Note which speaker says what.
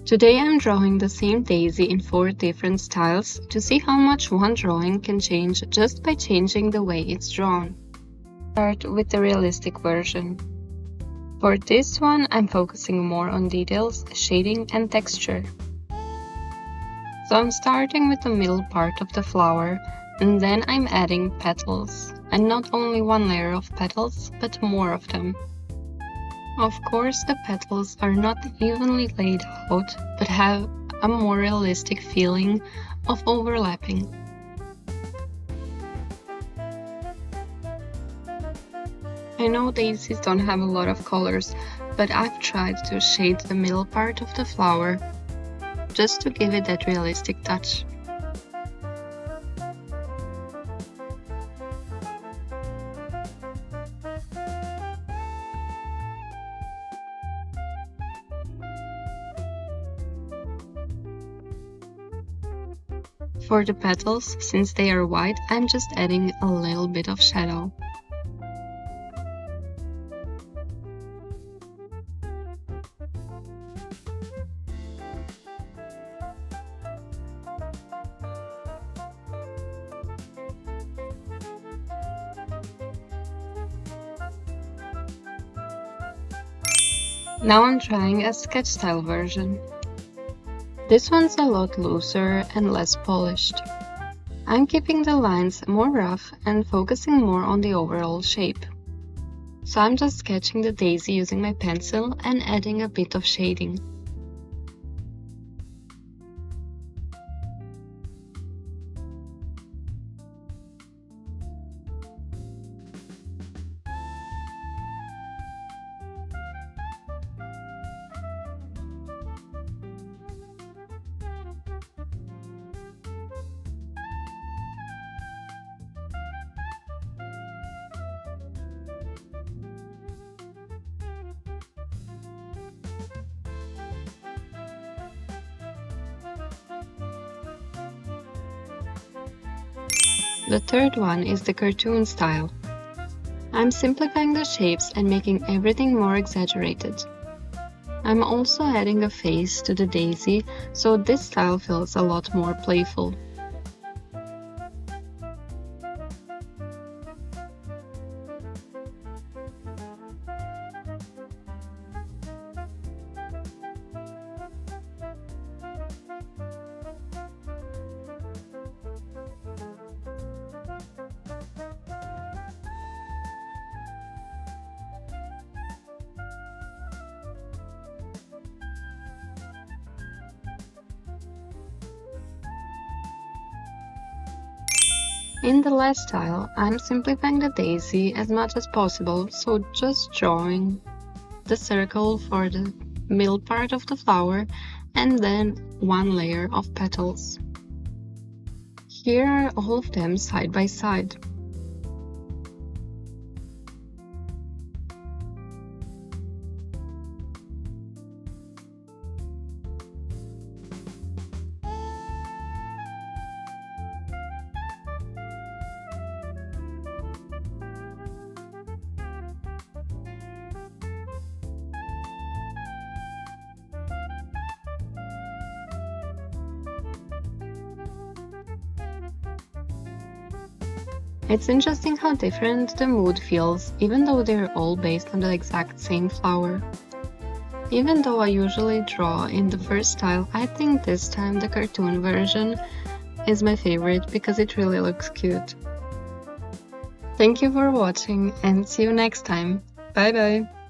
Speaker 1: Today I'm drawing the same daisy in 4 different styles to see how much one drawing can change just by changing the way it's drawn. Start with the realistic version. For this one, I'm focusing more on details, shading and texture. So I'm starting with the middle part of the flower, and then I'm adding petals, and not only one layer of petals, but more of them. Of course, the petals are not evenly laid out, but have a more realistic feeling of overlapping. I know daisies don't have a lot of colors, but I've tried to shade the middle part of the flower just to give it that realistic touch. For the petals, since they are white, I'm just adding a little bit of shadow. Now I'm trying a sketch style version. This one's a lot looser and less polished. I'm keeping the lines more rough and focusing more on the overall shape. So I'm just sketching the daisy using my pencil and adding a bit of shading. The third one is the cartoon style. I'm simplifying the shapes and making everything more exaggerated. I'm also adding a face to the daisy, so this style feels a lot more playful. In the last style, I'm simplifying the daisy as much as possible, so just drawing the circle for the middle part of the flower and then one layer of petals. Here are all of them side by side. It's interesting how different the mood feels, even though they're all based on the exact same flower. Even though I usually draw in the first style, I think this time the cartoon version is my favorite because it really looks cute. Thank you for watching and see you next time. Bye bye!